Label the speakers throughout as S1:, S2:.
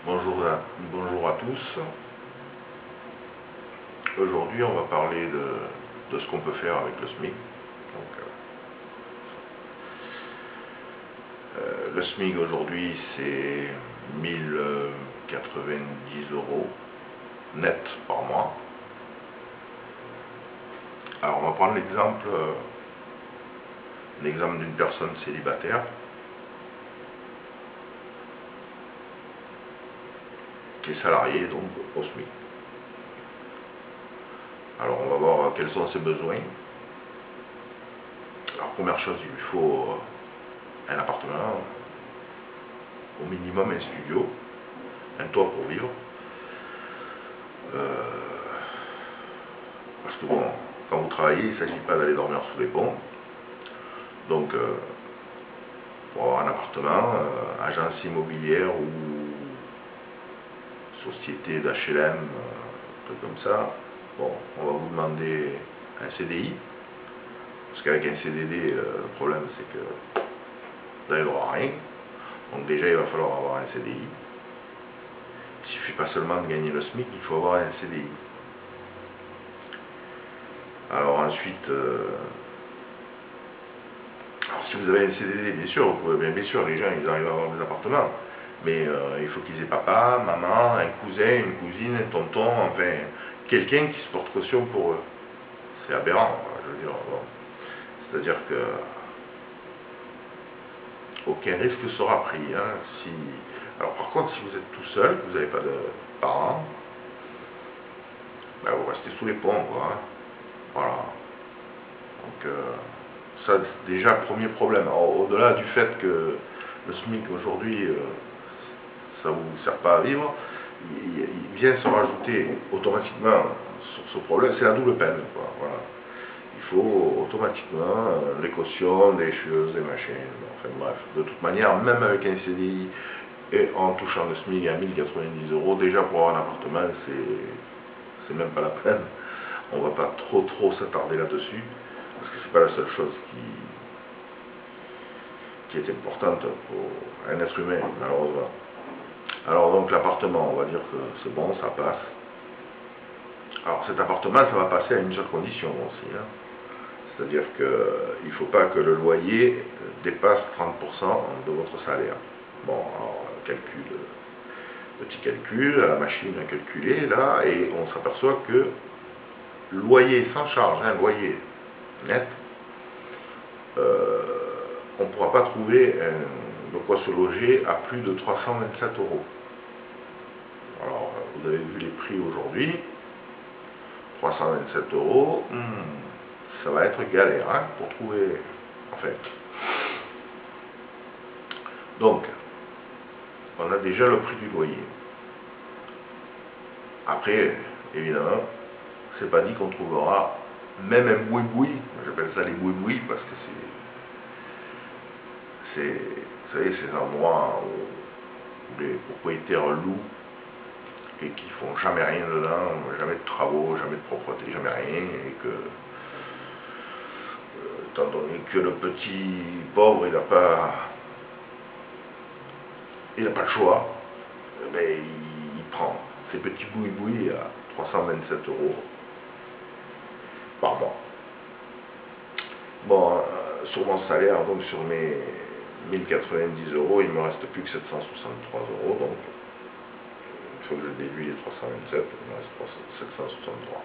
S1: Bonjour à tous. Aujourd'hui, on va parler de ce qu'on peut faire avec le SMIC. Donc, le SMIC aujourd'hui, c'est 1090 € net par mois. Alors, on va prendre l'exemple d'une personne célibataire qui est salariée, donc au SMIC. Alors, on va voir quels sont ses besoins. Alors, première chose, il lui faut un appartement, au minimum un studio, un toit pour vivre. Parce que bon, quand vous travaillez, il ne s'agit pas d'aller dormir sous les ponts. Donc, pour avoir un appartement, agence immobilière ou société d'HLM, truc comme ça, bon, on va vous demander un CDI. Parce qu'avec un CDD, le problème c'est que vous n'avez droit à rien. Donc déjà, il va falloir avoir un CDI. Il ne suffit pas seulement de gagner le SMIC, il faut avoir un CDI. Alors ensuite, alors si vous avez un CDD, bien sûr, vous pouvez, bien sûr, les gens, ils arrivent à avoir des appartements. Mais il faut qu'ils aient papa, maman, un cousin, une cousine, un tonton, enfin, quelqu'un qui se porte caution pour eux. C'est aberrant, je veux dire. Bon. C'est-à-dire que aucun risque sera pris. Hein, si... Alors par contre, si vous êtes tout seul, que vous n'avez pas de parents, ben, vous restez sous les ponts, quoi. Hein. Voilà. Donc ça, c'est déjà le premier problème. Au-delà du fait que le SMIC aujourd'hui, ça ne vous sert pas à vivre, il vient se rajouter automatiquement sur ce problème, c'est la double peine, quoi. Voilà. Il faut automatiquement des cautions, des choses, des machines, enfin bref. De toute manière, même avec un CDI et en touchant le SMIC à 1090 €, déjà pour avoir un appartement, c'est même pas la peine. On va pas trop s'attarder là-dessus, parce que c'est pas la seule chose qui est importante pour un être humain, malheureusement. Alors donc l'appartement, on va dire que c'est bon, ça passe. Alors cet appartement, ça va passer à une seule condition aussi. Hein. C'est-à-dire qu'il ne faut pas que le loyer dépasse 30% de votre salaire. Bon, alors petit calcul, la machine a calculé là, et on s'aperçoit que loyer sans charge, un loyer net, on ne pourra pas trouver de quoi se loger à plus de 327 €. Alors, vous avez vu les prix aujourd'hui, 327 €, ça va être galère hein, pour trouver, en fait. Donc, on a déjà le prix du loyer. Après, évidemment, c'est pas dit qu'on trouvera même un boui-boui, j'appelle ça les boui-boui parce que vous savez, ces endroits où les propriétaires louent et qui font jamais rien dedans, jamais de travaux, jamais de propreté, jamais rien, et que étant donné que le petit pauvre, il n'a pas le choix, mais il prend ses petits boui-boui à 327 € par mois. Bon, sur mon salaire, donc sur mes 1090 €, il ne me reste plus que 763 €, donc il faut que je déduise les 327, il me reste 763.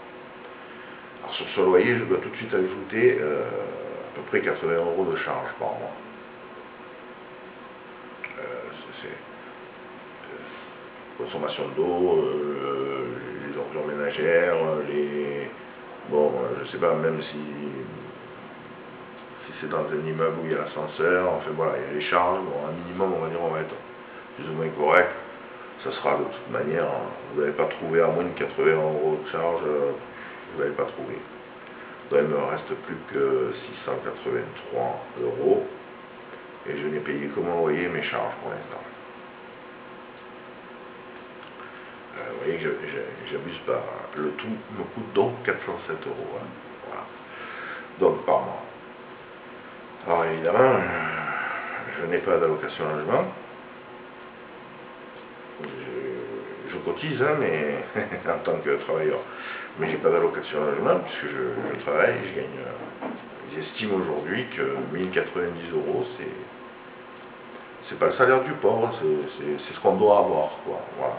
S1: Alors sur ce loyer, je dois tout de suite ajouter à peu près 80 € de charges par mois. C'est consommation d'eau, les ordures ménagères, bon, je sais pas, même si c'est dans un immeuble où il y a l'ascenseur, enfin voilà, il y a les charges, bon, un minimum, on va dire, on va être plus ou moins correct. Ça sera de toute manière, vous n'allez pas trouver à moins de 80 € de charge, vous n'allez pas trouver. Donc il ne me reste plus que 683 €, et je n'ai payé que mon loyer et mes charges pour l'instant. Vous voyez que j'abuse pas. Le tout me coûte donc 407 €. Hein. Voilà. Donc par mois. Alors évidemment, je n'ai pas d'allocation logement. cotise, hein, mais en tant que travailleur. Mais j'ai pas d'allocation logement puisque je travaille, je gagne. J'estime aujourd'hui que 1090 euros, c'est pas le salaire du pauvre, c'est ce qu'on doit avoir, quoi. Voilà.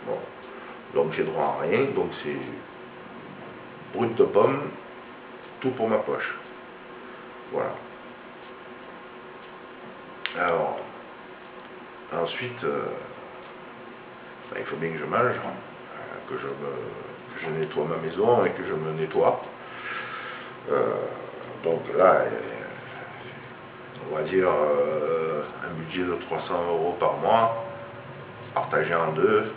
S1: Bon. Donc j'ai droit à rien, donc c'est brut de pomme, tout pour ma poche. Voilà. Alors, ensuite, il faut bien que je mange, que je nettoie ma maison et que je me nettoie. Donc là, on va dire un budget de 300 euros par mois, partagé en deux,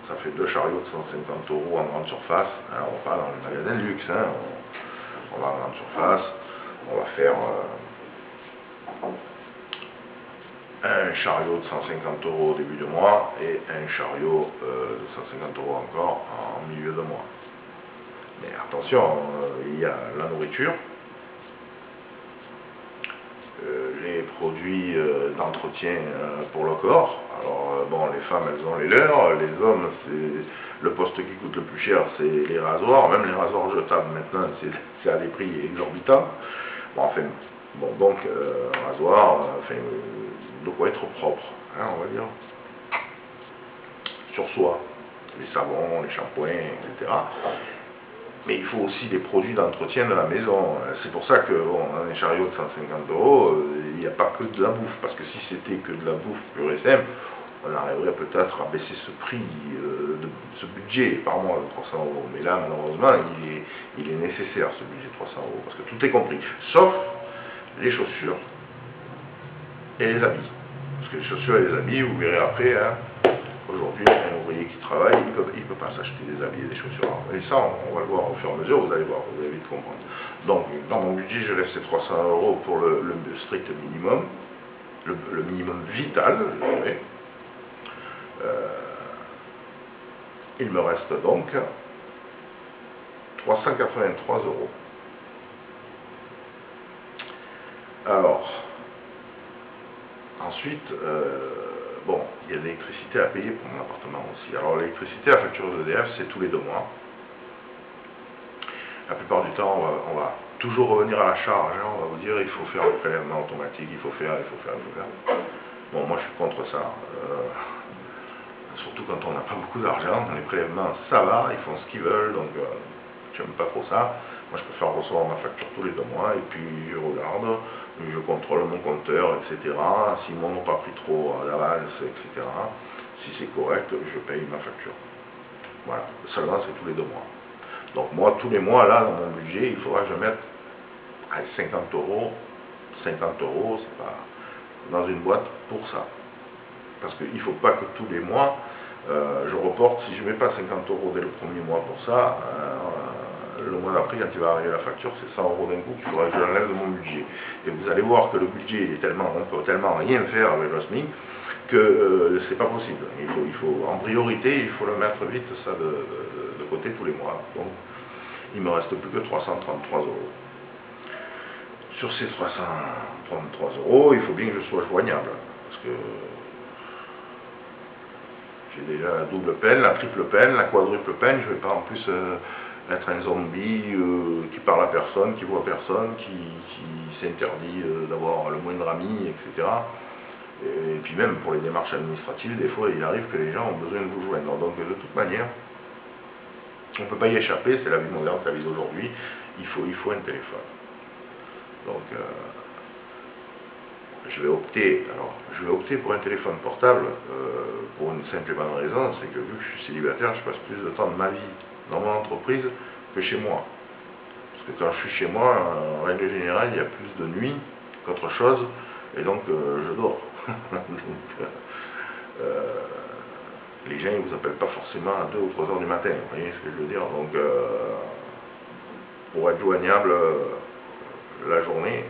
S1: ça fait 2 chariots de 150 euros en grande surface. Alors on va pas dans le magasin de luxe, hein. On va en grande surface, on va faire un chariot de 150 euros au début de mois et un chariot de 150 euros encore en milieu de mois. Mais attention, il y a la nourriture, les produits d'entretien pour le corps. Alors bon, les femmes elles ont les leurs, les hommes c'est le poste qui coûte le plus cher, c'est les rasoirs, même les rasoirs jetables maintenant c'est à des prix exorbitants. Bon, enfin, bon donc rasoir, enfin, de quoi être propre, hein, on va dire, sur soi, les savons, les shampoings, etc. Mais il faut aussi des produits d'entretien de la maison. C'est pour ça que, bon, dans les chariots de 150 euros, il n'y a pas que de la bouffe. Parce que si c'était que de la bouffe pure et simple, on arriverait peut-être à baisser ce prix, ce budget par mois de 300 euros. Mais là, malheureusement, il est nécessaire ce budget de 300 euros. Parce que tout est compris. Sauf les chaussures et les habits. Parce que les chaussures et les habits, vous verrez après, hein, aujourd'hui, un ouvrier qui travaille, il ne peut pas s'acheter des habits et des chaussures. Et ça, on va le voir au fur et à mesure, vous allez voir, vous allez vite comprendre. Donc, dans mon budget, je laisse ces 300 euros pour le strict minimum, le minimum vital, je dirais. Il me reste donc 383 euros. Alors, ensuite, bon, il y a de l'électricité à payer pour mon appartement aussi. Alors l'électricité, la facture d'EDF, c'est tous les 2 mois. La plupart du temps, on va toujours revenir à la charge. Hein. On va vous dire, il faut faire le prélèvement automatique, il faut faire. Bon, moi je suis contre ça. Surtout quand on n'a pas beaucoup d'argent. Les prélèvements, ça va, ils font ce qu'ils veulent, donc j'aime pas trop ça. Moi je préfère recevoir ma facture tous les 2 mois, et puis je regarde, je contrôle mon compteur, etc. S'ils m'en ont pas pris trop à l'avance, etc. Si c'est correct, je paye ma facture. Voilà, seulement c'est tous les 2 mois. Donc moi, tous les mois, là, dans mon budget, il faudra que je mette 50 euros. 50 euros, c'est pas dans une boîte pour ça. Parce qu'il ne faut pas que tous les mois, je reporte, si je ne mets pas 50 euros dès le premier mois pour ça, le mois d'après, quand il va arriver la facture, c'est 100 euros d'un coup qu'il faudra que je l'enlève de mon budget. Et vous allez voir que le budget est tellement, on peut tellement rien faire avec le SMIC que c'est pas possible. Il faut, en priorité, il faut le mettre vite ça de côté tous les mois. Donc, il me reste plus que 333 euros. Sur ces 333 euros, il faut bien que je sois joignable. Parce que j'ai déjà la double peine, la triple peine, la quadruple peine. Je ne vais pas en plus être un zombie qui parle à personne, qui voit personne, qui s'interdit d'avoir le moindre ami, etc. Et puis même pour les démarches administratives, des fois il arrive que les gens ont besoin de vous joindre. Donc de toute manière, on ne peut pas y échapper, c'est la vie moderne, c'est la vie d'aujourd'hui, il faut un téléphone. Donc je vais opter pour un téléphone portable pour une simple et bonne raison, c'est que vu que je suis célibataire, je passe plus de temps de ma vie dans mon entreprise que chez moi. Parce que quand je suis chez moi, en règle générale, il y a plus de nuit qu'autre chose, et donc je dors. Donc, les gens ne vous appellent pas forcément à 2 ou 3 heures du matin, vous voyez ce que je veux dire. Donc pour être joignable la journée,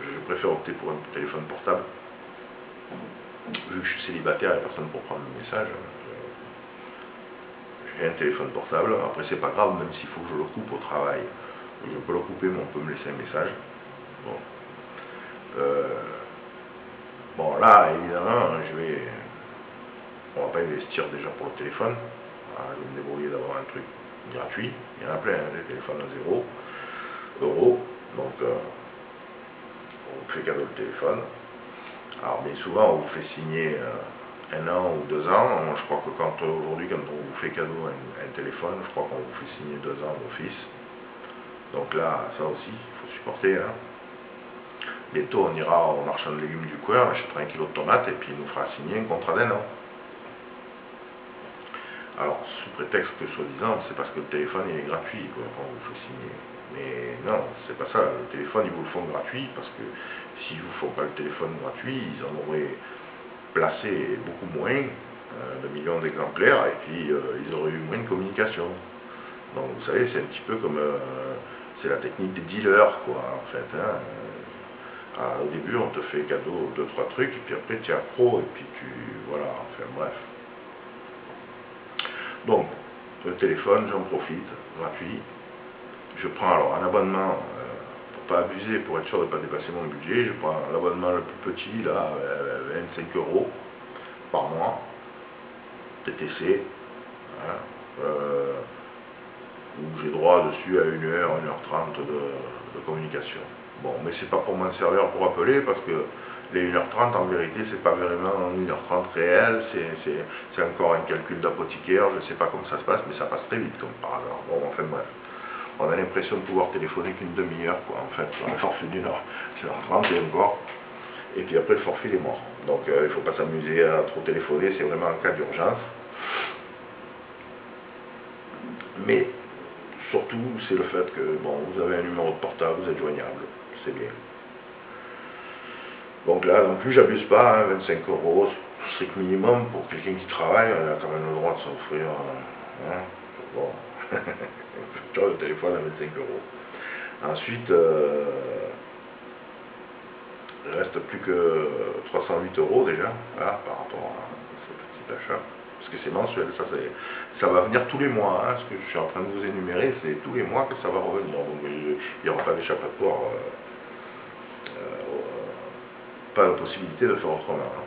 S1: je préfère opter pour un téléphone portable. Vu que je suis célibataire, il n'y a personne pour prendre mes messages. J'ai un téléphone portable, après c'est pas grave, même s'il faut que je le coupe au travail. Je peux le couper, mais on peut me laisser un message. Bon, bon là, évidemment, je vais on va pas investir déjà pour le téléphone. Je vais me débrouiller d'avoir un truc gratuit. Il y en a plein, des téléphones à 0 €. Donc, on vous fait cadeau le téléphone. Alors, bien souvent, on vous fait signer 1 an ou 2 ans. Je crois que aujourd'hui, quand on vous fait cadeau un téléphone, je crois qu'on vous fait signer 2 ans d'office. Donc là, ça aussi, il faut supporter. Hein. Bientôt, on ira au marchand de légumes du coin, on achètera 1 kilo de tomates et puis il nous fera signer un contrat d'1 an. Alors, sous prétexte que, soi-disant, c'est parce que le téléphone il est gratuit qu'on vous fait signer. Mais non, c'est pas ça. Le téléphone, ils vous le font gratuit parce que s'ils ne vous font pas le téléphone gratuit, ils en auraient placé beaucoup moins de millions d'exemplaires et puis ils auraient eu moins de communication. Donc, vous savez, c'est un petit peu comme c'est la technique des dealers, quoi, en fait. Hein. Au début, on te fait cadeau 2-3 trucs, et puis après, tu es accro, et puis voilà, enfin bref. Donc, le téléphone, j'en profite, gratuit. Je prends alors un abonnement, pour pas abuser, pour être sûr de ne pas dépasser mon budget, je prends l'abonnement le plus petit, là, 25 € par mois, TTC, hein, où j'ai droit dessus à 1h, 1h30 de communication. Bon, mais c'est pas pour m'en servir pour appeler, parce que les 1h30, en vérité, c'est pas vraiment 1h30 réel, c'est encore un calcul d'apothicaire, je sais pas comment ça se passe, mais ça passe très vite, comme par hasard. Bon, enfin bref. On a l'impression de pouvoir téléphoner qu'une demi-heure, quoi, en fait, sur un forfait d'1h30 et encore. Et puis après, le forfait il est mort. Donc, il ne faut pas s'amuser à trop téléphoner, c'est vraiment en cas d'urgence. Mais, surtout, c'est le fait que, bon, vous avez un numéro de portable, vous êtes joignable, c'est bien. Donc là, non plus, j'abuse pas, hein, 25 €, strict minimum, pour quelqu'un qui travaille, on a quand même le droit de s'offrir, hein, bon, tu vois, le téléphone à 25 €. Ensuite, il ne reste plus que 308 € déjà, voilà, par rapport à ce petit achat. Parce que c'est mensuel, ça va venir tous les mois. Hein, ce que je suis en train de vous énumérer, c'est tous les mois que ça va revenir. Donc il n'y aura pas d'échappatoire, pas de possibilité de faire autrement. Hein.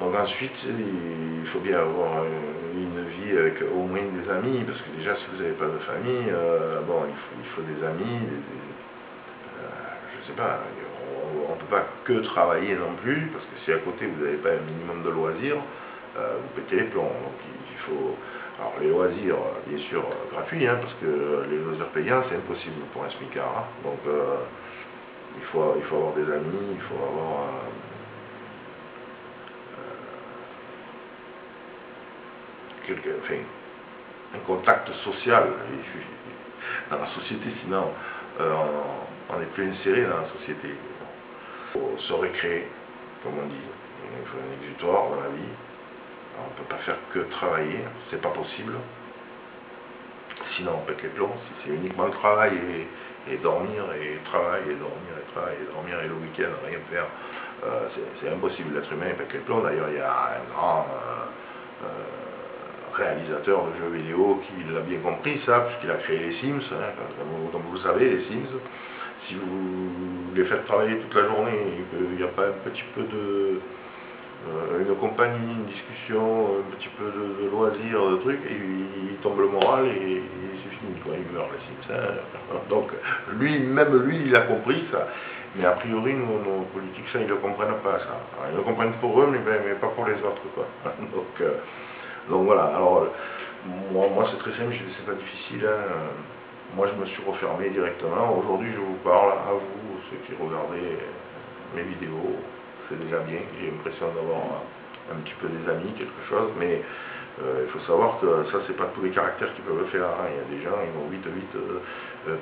S1: Donc ensuite, il faut bien avoir une vie avec au moins des amis, parce que déjà si vous n'avez pas de famille, bon, il faut des amis, je sais pas, on ne peut pas que travailler non plus, parce que si à côté vous n'avez pas un minimum de loisirs, vous pétez les plombs. Donc il faut, alors les loisirs, bien sûr, gratuits, hein, parce que les loisirs payants, c'est impossible pour un smicard. Hein. Donc il faut avoir des amis, il faut avoir un contact social dans la société, sinon on n'est plus inséré dans la société. Il faut se récréer, comme on dit. Il faut un exutoire dans la vie. Alors, on ne peut pas faire que travailler, c'est pas possible. Sinon on pète les plombs. Si c'est uniquement le travail et dormir et travailler et dormir et travailler et dormir et le week-end rien faire, c'est impossible. L'être humain pète les plombs. D'ailleurs il y a un grand réalisateur de jeux vidéo qui l'a bien compris ça, puisqu'il a créé les Sims, hein, comme vous savez, les Sims, si vous les faites travailler toute la journée et qu'il n'y a pas un petit peu de une compagnie, une discussion, un petit peu de loisirs, de trucs, et il tombe le moral et c'est fini, quoi, il meurt les Sims. Hein. Donc même lui, il a compris ça. Mais a priori, nos politiques, ça, ils ne le comprennent pas, ça. Alors, ils le comprennent pour eux, mais pas pour les autres, quoi. Donc voilà, alors moi c'est très simple, c'est pas difficile. Hein. Moi je me suis refermé directement. Aujourd'hui je vous parle à vous, ceux qui regardez mes vidéos, c'est déjà bien. J'ai l'impression d'avoir un petit peu des amis, quelque chose, mais il faut savoir que ça c'est pas tous les caractères qui peuvent le faire. Hein. Il y a des gens, ils vont vite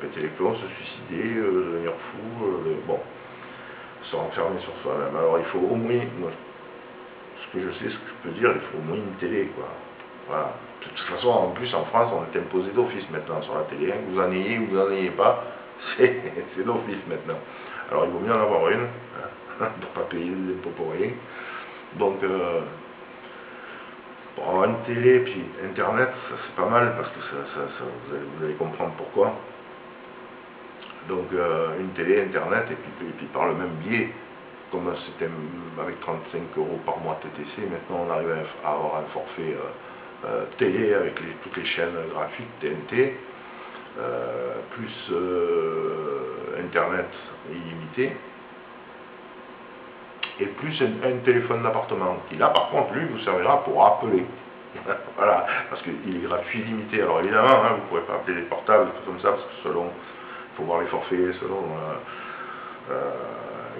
S1: péter les plombs, se suicider, devenir fou, bon, se renfermer sur soi-même. Alors il faut au moins, ce que je sais, ce que je peux dire, il faut au moins une télé, quoi. Voilà. De toute façon, en plus, en France, on est imposé d'office maintenant sur la télé. Hein. Que vous en ayez ou vous n'en ayez pas, c'est d'office maintenant. Alors, il vaut mieux en avoir une, hein, pour pas payer des impôts pour rien. Donc, pour avoir une télé, puis Internet, ça c'est pas mal, parce que vous allez comprendre pourquoi. Donc, une télé, Internet, et puis par le même biais, comme c'était avec 35 € par mois TTC, maintenant on arrive à avoir un forfait télé avec toutes les chaînes gratuites TNT, plus internet illimité, et plus un téléphone d'appartement qui là par contre lui vous servira pour appeler. Voilà, parce qu'il est gratuit illimité. Alors évidemment, hein, vous ne pourrez pas appeler les portables, comme ça, parce que selon, il faut voir les forfaits, selon,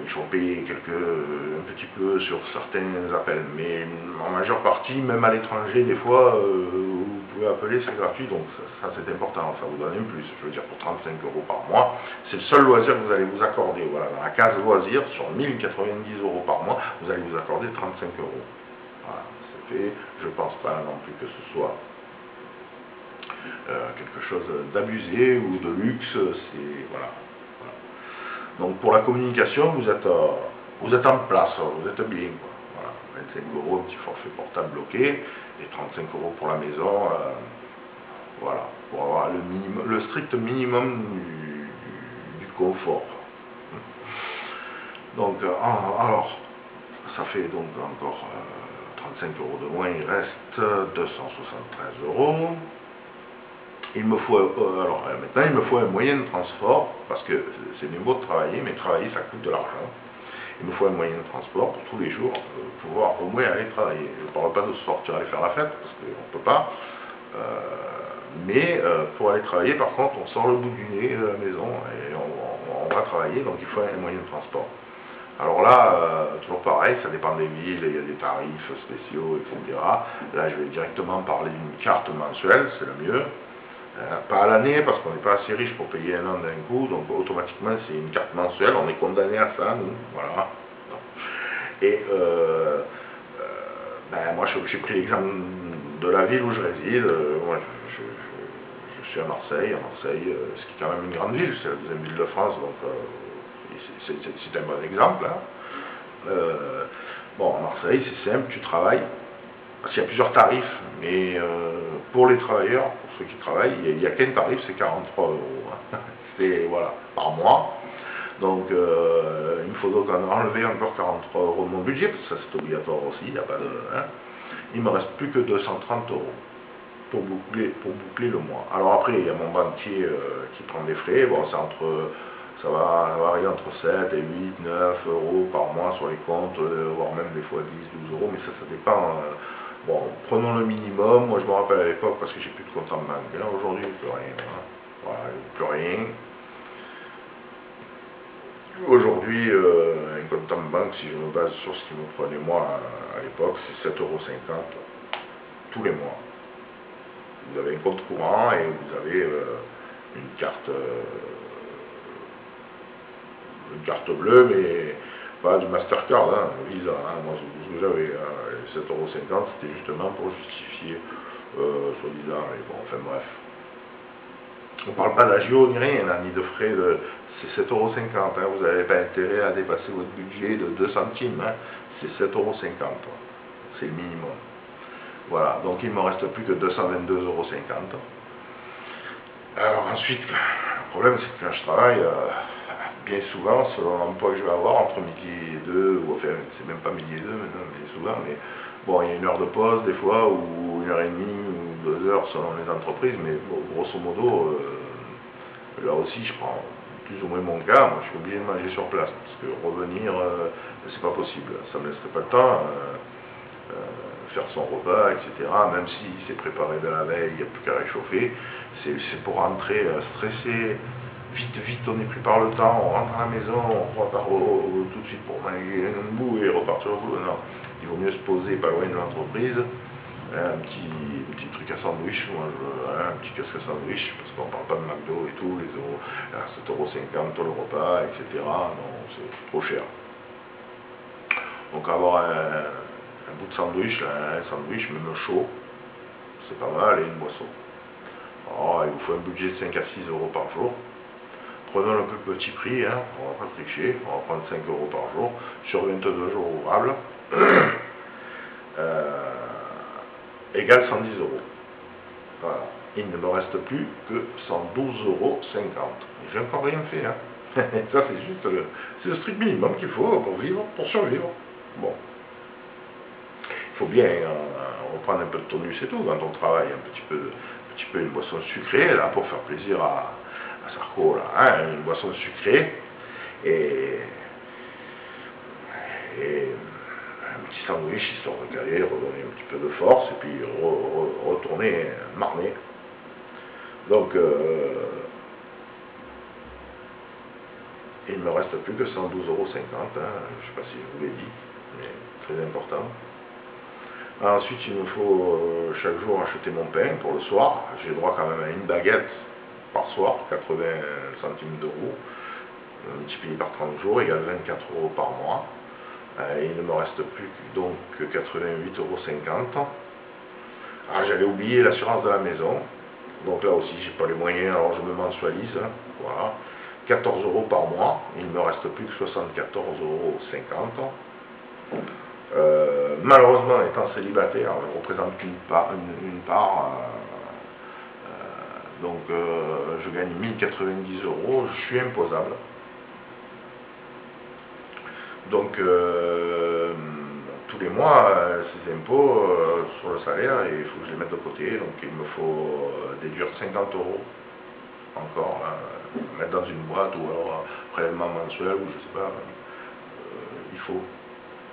S1: il faut payer un petit peu sur certains appels. Mais en majeure partie, même à l'étranger, des fois, vous pouvez appeler, c'est gratuit, donc ça c'est important, ça vous donne un plus. Je veux dire, pour 35 € par mois, c'est le seul loisir que vous allez vous accorder. Voilà, dans la case loisirs, sur 1090 € par mois, vous allez vous accorder 35 €. Voilà, c'est fait. Je ne pense pas non plus que ce soit quelque chose d'abusé ou de luxe. C'est voilà. Donc pour la communication, vous êtes en place, vous êtes bien. Quoi. Voilà, 25 €, un petit forfait portable bloqué, et 35 € pour la maison. Voilà, pour avoir le strict minimum du confort. Donc, alors, ça fait donc encore 35 € de moins, il reste 273 €. Il me faut, alors maintenant, il me faut un moyen de transport, parce que c'est bien beau de travailler, mais travailler, ça coûte de l'argent. Il me faut un moyen de transport pour tous les jours, pouvoir au moins aller travailler. Je ne parle pas de sortir aller faire la fête, parce qu'on ne peut pas. Mais pour aller travailler, par contre, on sort le bout du nez de la maison et on va travailler, donc il faut un moyen de transport. Alors là, toujours pareil, ça dépend des villes, il y a des tarifs spéciaux, etc. Là, je vais directement parler d'une carte mensuelle, c'est le mieux. Pas à l'année, parce qu'on n'est pas assez riche pour payer un an d'un coup, donc automatiquement c'est une carte mensuelle, on est condamné à ça, nous, voilà. Et moi j'ai pris l'exemple de la ville où je réside. Moi, je suis à Marseille, ce qui est quand même une grande ville, c'est la deuxième ville de France, donc c'est un bon exemple. Hein. Bon, à Marseille, c'est simple, tu travailles, parce qu'il y a plusieurs tarifs, mais pour les travailleurs, pour ceux qui travaillent, il n'y a qu'un tarif, c'est 43 €. Hein. C'est, voilà, par mois. Donc, il me faut donc enlever encore 43 € de mon budget, parce que ça c'est obligatoire aussi, il n'y a pas de... Hein. Il ne me reste plus que 230 € pour boucler le mois. Alors après, il y a mon banquier qui prend des frais, bon, c'est ça va varier entre 7 et 8, 9 € par mois sur les comptes, voire même des fois 10, 12 €, mais ça dépend. Bon, prenons le minimum. Moi je me rappelle à l'époque, parce que j'ai plus de compte en banque. Là aujourd'hui, plus rien. Hein. Voilà, plus rien. Aujourd'hui, un compte en banque, si je me base sur ce qu'il me prenait moi à l'époque, c'est 7,50 € tous les mois. Vous avez un compte courant et vous avez une carte bleue, mais pas du Mastercard, hein, Visa. Hein, moi, ce que j'avais, 7,50 €, c'était justement pour justifier, soi-disant, et bon, enfin bref. On ne parle pas d'agio ni rien, ni de frais, c'est 7,50 €. Hein, vous n'avez pas intérêt à dépasser votre budget de 2 centimes, hein, c'est 7,50 €. C'est le minimum. Voilà, donc il ne me reste plus que 222,50 €. Alors ensuite, le problème c'est que quand je travaille, bien souvent, selon l'emploi que je vais avoir, entre midi et 2, ou enfin, c'est même pas midi et 2 maintenant, mais souvent, mais bon, il y a une heure de pause des fois, ou 1h30, ou 2 heures selon les entreprises, mais bon, grosso modo, là aussi, je prends plus ou moins mon cas, moi je suis obligé de manger sur place, parce que revenir, c'est pas possible, ça me laisserait pas le temps. Faire son repas, etc. Même si c'est préparé de la veille, il n'y a plus qu'à réchauffer. C'est pour rentrer stressé, vite, on est pris par le temps, on rentre à la maison, on repart tout de suite pour manger un bout et repartir au boulot. Non, il vaut mieux se poser pas loin de l'entreprise, un petit truc à sandwich, moi un petit casque à sandwich, parce qu'on parle pas de McDo et tout, les euros, 7,50 € le repas, etc. Non, c'est trop cher. Donc avoir un bout de sandwich, un sandwich même chaud, c'est pas mal, et une boisson. Alors, il vous faut un budget de 5 à 6 € par jour. Prenons le plus petit prix, hein, on va pas tricher, on va prendre 5 € par jour, sur 22 jours ouvrables, égale 110 €. Voilà. Il ne me reste plus que 112,50 €. J'ai encore rien fait, hein. Ça, c'est juste c'est le strict minimum qu'il faut pour vivre, pour survivre. Bon. Il faut bien reprendre un peu de tonus et tout quand on travaille, un petit peu une boisson sucrée, là, pour faire plaisir à Sarko, là, hein, une boisson sucrée, et un petit sandwich, histoire de caler, redonner un petit peu de force, et puis retourner marner. Donc, il ne me reste plus que 112,50 €, hein, je ne sais pas si je vous l'ai dit, mais très important. Ensuite, il me faut chaque jour acheter mon pain pour le soir. J'ai droit quand même à une baguette par soir, 80 centimes d'euros, multiplié par 30 jours, égale 24 € par mois. Il ne me reste plus donc que 88,50 €. Ah, j'avais oublié l'assurance de la maison, donc là aussi j'ai pas les moyens, alors je me mensualise, hein, voilà, 14 € par mois, il ne me reste plus que 74,50 €. Malheureusement, étant célibataire, je représente qu'une part, donc je gagne 1090 €, je suis imposable. Donc tous les mois, ces impôts sur le salaire, il faut que je les mette de côté, donc il me faut déduire 50 € encore, hein, mettre dans une boîte ou alors un prélèvement mensuel ou je sais pas, il faut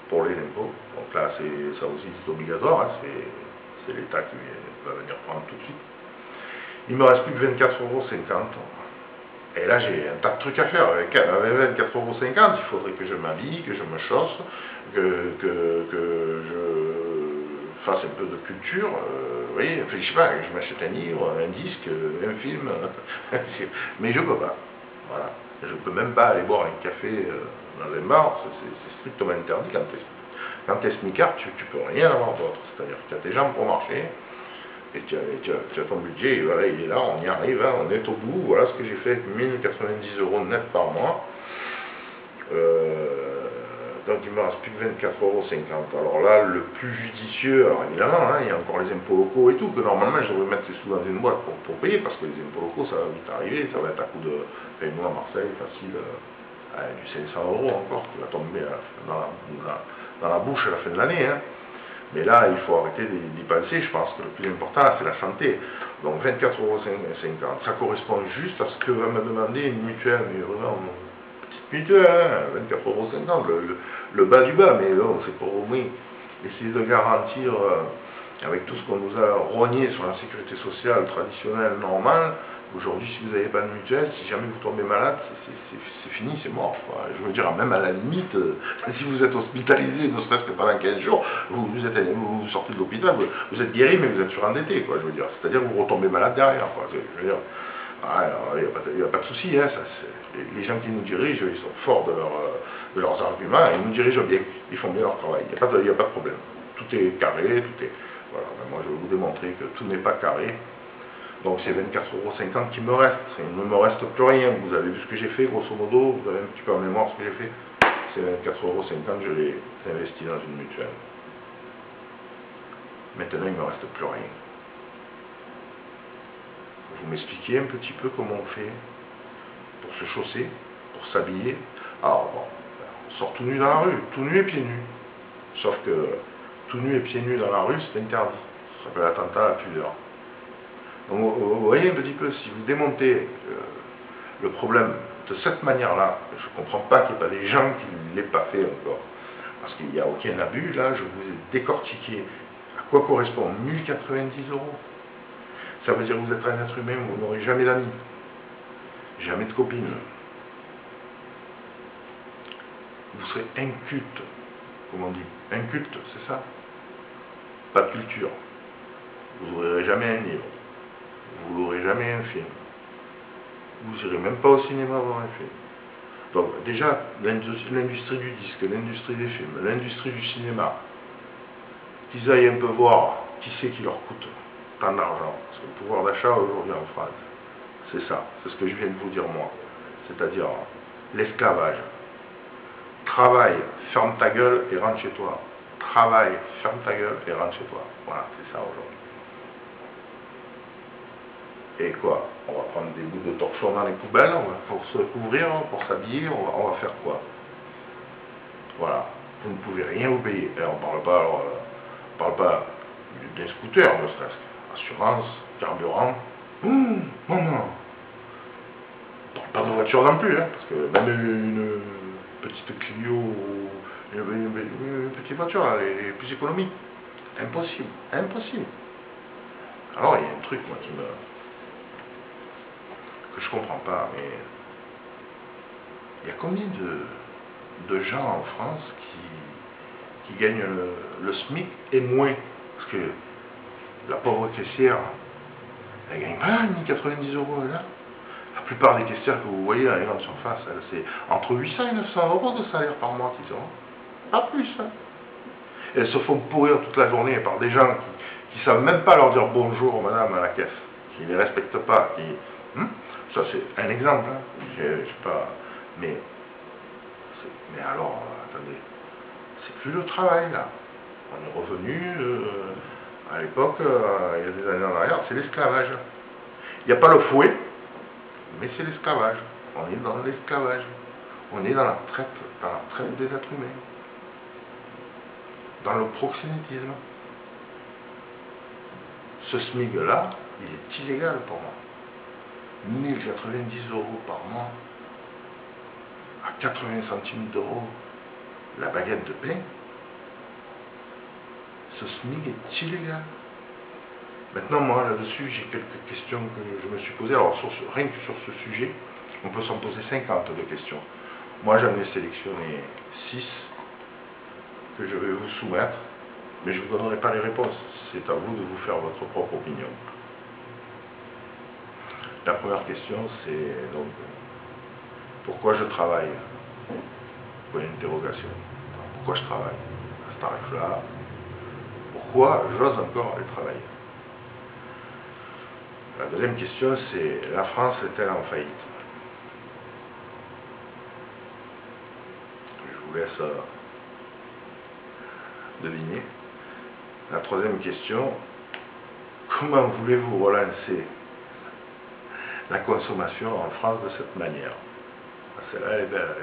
S1: pour les impôts. Donc là, ça aussi c'est obligatoire, hein, c'est l'État qui va venir prendre tout de suite. Il me reste plus que 24,50 €. Et là, j'ai un tas de trucs à faire. Avec 24,50 €, il faudrait que je m'habille, que je me chausse, que je fasse un peu de culture. Oui, enfin, je sais pas, je m'achète un livre, un disque, un film. Mais je peux pas. Voilà. Je ne peux même pas aller boire un café dans un bar, c'est strictement interdit. Quand tu es smicard, tu ne peux rien avoir d'autre. C'est-à-dire que tu as tes jambes pour marcher, et tu as ton budget, et voilà, il est là, on y arrive, hein, on est au bout. Voilà ce que j'ai fait, 1090 € net par mois. Donc il me reste plus que 24,50 €. Alors là, le plus judicieux, alors évidemment, hein, il y a encore les impôts locaux et tout, que normalement je devrais mettre ces sous dans une boîte pour payer, parce que les impôts locaux, ça va vite arriver, ça va être à coup de paye-moi à Marseille, facile, du 500 € encore, qui va tomber dans la bouche à la fin de l'année. Hein. Mais là, il faut arrêter d'y penser, je pense que le plus important, c'est la santé. Donc 24,50 €, ça correspond juste à ce que va me demander une mutuelle, mais vraiment, mutuelle, hein, 24,50 €, le bas du bas, mais bon, c'est pour au moins essayer de garantir, avec tout ce qu'on nous a rogné sur la sécurité sociale traditionnelle, normale. Aujourd'hui, si vous n'avez pas de mutuelle, si jamais vous tombez malade, c'est fini, c'est mort. Quoi. Je veux dire, même à la limite, si vous êtes hospitalisé, ne serait-ce que pendant 15 jours, vous sortez de l'hôpital, vous êtes guéri, mais vous êtes surendetté, quoi, je veux dire. C'est-à-dire que vous retombez malade derrière, quoi. Je veux dire, il n'y a pas de souci, hein, les gens qui nous dirigent, ils sont forts de leurs arguments, et ils nous dirigent bien, ils font bien leur travail, il n'y a pas de problème. Tout est carré, tout est... Voilà, moi je vais vous démontrer que tout n'est pas carré. Donc c'est 24,50 € qui me reste, il ne me reste plus rien. Vous avez vu ce que j'ai fait, grosso modo, vous avez un petit peu en mémoire ce que j'ai fait. C'est 24,50 €, je l'ai investi dans une mutuelle. Maintenant il ne me reste plus rien. Vous m'expliquez un petit peu comment on fait pour se chausser, pour s'habiller. Alors bon, on sort tout nu dans la rue, tout nu et pieds nus. Sauf que tout nu et pieds nus dans la rue, c'est interdit. Ça s'appelle attentat à la pudeur. Donc vous voyez un petit peu, si vous démontez le problème de cette manière-là, je ne comprends pas qu'il n'y ait pas des gens qui ne l'aient pas fait encore. Parce qu'il n'y a aucun abus, là, je vous ai décortiqué à quoi correspond 1090 €. Ça veut dire que vous êtes un être humain, vous n'aurez jamais d'amis, jamais de copines. Vous serez inculte, comme on dit. Inculte, c'est ça? Pas de culture. Vous n'ouvrirez jamais un livre. Vous n'aurez jamais un film. Vous n'irez même pas au cinéma voir un film. Donc déjà, l'industrie du disque, l'industrie des films, l'industrie du cinéma, qu'ils aillent un peu voir qui c'est qui leur coûte tant d'argent. Parce que le pouvoir d'achat aujourd'hui en France, c'est ça, c'est ce que je viens de vous dire moi. C'est-à-dire l'esclavage. Travaille, ferme ta gueule et rentre chez toi. Travaille, ferme ta gueule et rentre chez toi. Voilà, c'est ça aujourd'hui. Et quoi? On va prendre des bouts de torchon dans les poubelles, pour se couvrir, pour s'habiller, on va faire quoi? Voilà. Vous ne pouvez rien vous payer. Et on parle pas, alors, on parle pas des scooters, ne serait-ce. Assurance, carburant. Non, non. Pas de voiture non plus, hein, parce que même une petite Clio ou une petite voiture, elle est plus économique. Impossible, impossible. Alors il y a un truc moi que je comprends pas, mais il y a combien de gens en France qui gagnent le SMIC et moins? Parce que la pauvre caissière, elle gagne pas ni 90 euros là. La plupart des caissières que vous voyez à la grande surface, c'est entre 800 et 900 euros de salaire par mois qu'ils ont. Pas plus. Hein. Et elles se font pourrir toute la journée par des gens qui ne savent même pas leur dire bonjour madame à la caisse, qui ne les respectent pas. Ça c'est un exemple. Hein. Je sais pas. Mais alors, attendez, c'est plus le travail là. On est revenu à l'époque, il y a des années en arrière, c'est l'esclavage. Il n'y a pas le fouet. Mais c'est l'esclavage. On est dans l'esclavage. On est dans la traite des êtres humains. Dans le proxénétisme. Ce SMIG-là, il est illégal pour moi. 1090 euros par mois, à 80 centimes d'euros, la baguette de pain, ce SMIG est illégal. Maintenant, moi, là-dessus, j'ai quelques questions que je me suis posées. Alors, rien que sur ce sujet, on peut s'en poser 50 de questions. Moi, j'en ai sélectionné 6 que je vais vous soumettre, mais je ne vous donnerai pas les réponses. C'est à vous de vous faire votre propre opinion. La première question, c'est donc, pourquoi je travaille? Point d'interrogation. Pourquoi je travaille à ce tarif-là? Pourquoi j'ose encore aller travailler? La deuxième question, c'est la France est-elle en faillite? Je vous laisse deviner. La troisième question, comment voulez-vous relancer la consommation en France de cette manière? Celle-là, elle est belle,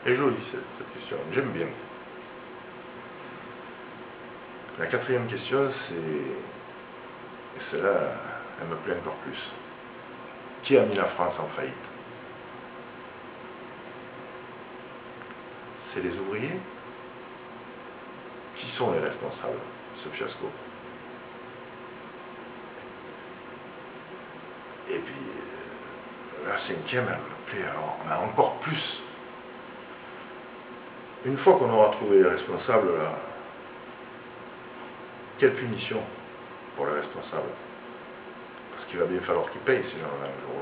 S1: elle est jolie cette question, j'aime bien. La quatrième question, c'est, et celle-là, elle me plaît encore plus. Qui a mis la France en faillite? C'est les ouvriers? Qui sont les responsables de ce fiasco? Et puis, la cinquième, elle me plaît alors, mais encore plus. Une fois qu'on aura trouvé les responsables, là, quelle punition pour les responsables? Parce qu'il va bien falloir qu'ils payent ces gens-là un jour.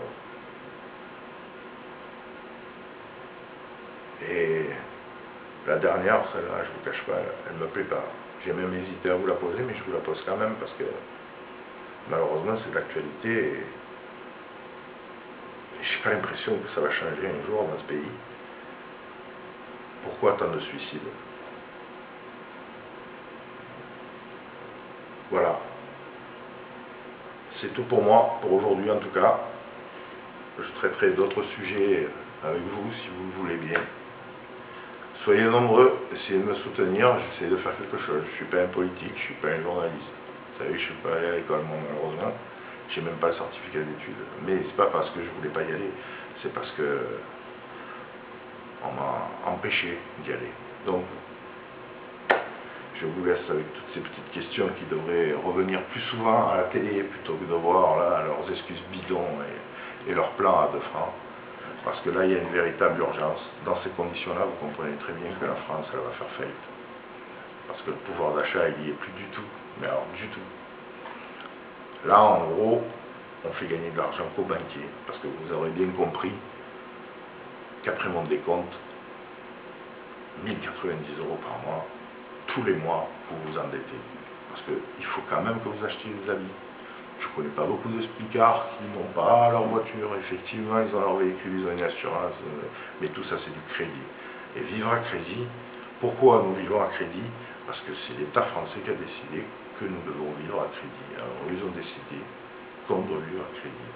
S1: Et la dernière, celle-là, je ne vous cache pas, elle ne me plaît pas. J'ai même hésité à vous la poser, mais je vous la pose quand même parce que malheureusement c'est de l'actualité et j'ai pas l'impression que ça va changer un jour dans ce pays. Pourquoi tant de suicides? Voilà. C'est tout pour moi, pour aujourd'hui en tout cas. Je traiterai d'autres sujets avec vous si vous le voulez bien. Soyez nombreux, essayez de me soutenir, j'essaie de faire quelque chose. Je ne suis pas un politique, je ne suis pas un journaliste. Vous savez, je ne suis pas allé à l'école, malheureusement. Je n'ai même pas le certificat d'études. Mais ce n'est pas parce que je ne voulais pas y aller, c'est parce que on m'a empêché d'y aller. Donc, je vous laisse avec toutes ces petites questions qui devraient revenir plus souvent à la télé plutôt que de voir là leurs excuses bidons et leurs plans à 2 francs. Parce que là, il y a une véritable urgence. Dans ces conditions-là, vous comprenez très bien que la France, elle va faire faillite. Parce que le pouvoir d'achat, il n'y est plus du tout. Mais alors, du tout. Là, en gros, on fait gagner de l'argent qu'aux banquiers. Parce que vous aurez bien compris qu'après mon décompte, 1090 euros par mois, tous les mois, vous vous endettez. Parce qu'il faut quand même que vous achetiez des habits. Je ne connais pas beaucoup de smicards qui n'ont pas leur voiture. Effectivement, ils ont leur véhicule, ils ont une assurance, mais tout ça, c'est du crédit. Et vivre à crédit, pourquoi nous vivons à crédit? Parce que c'est l'État français qui a décidé que nous devons vivre à crédit. Alors, ils ont décidé contre le livre à crédit.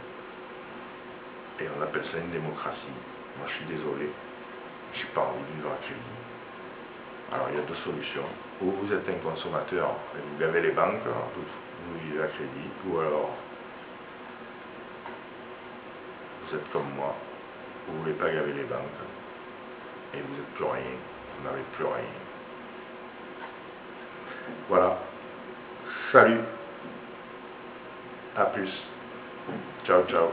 S1: Et on appelle ça une démocratie. Moi je suis désolé, je n'ai pas envie de vivre à crédit. Alors il y a deux solutions. Ou vous êtes un consommateur et vous gavez les banques, vous vivez à crédit, ou alors vous êtes comme moi, vous ne voulez pas gaver les banques et vous n'êtes plus rien, vous n'avez plus rien. Voilà. Salut. À plus. Ciao, ciao.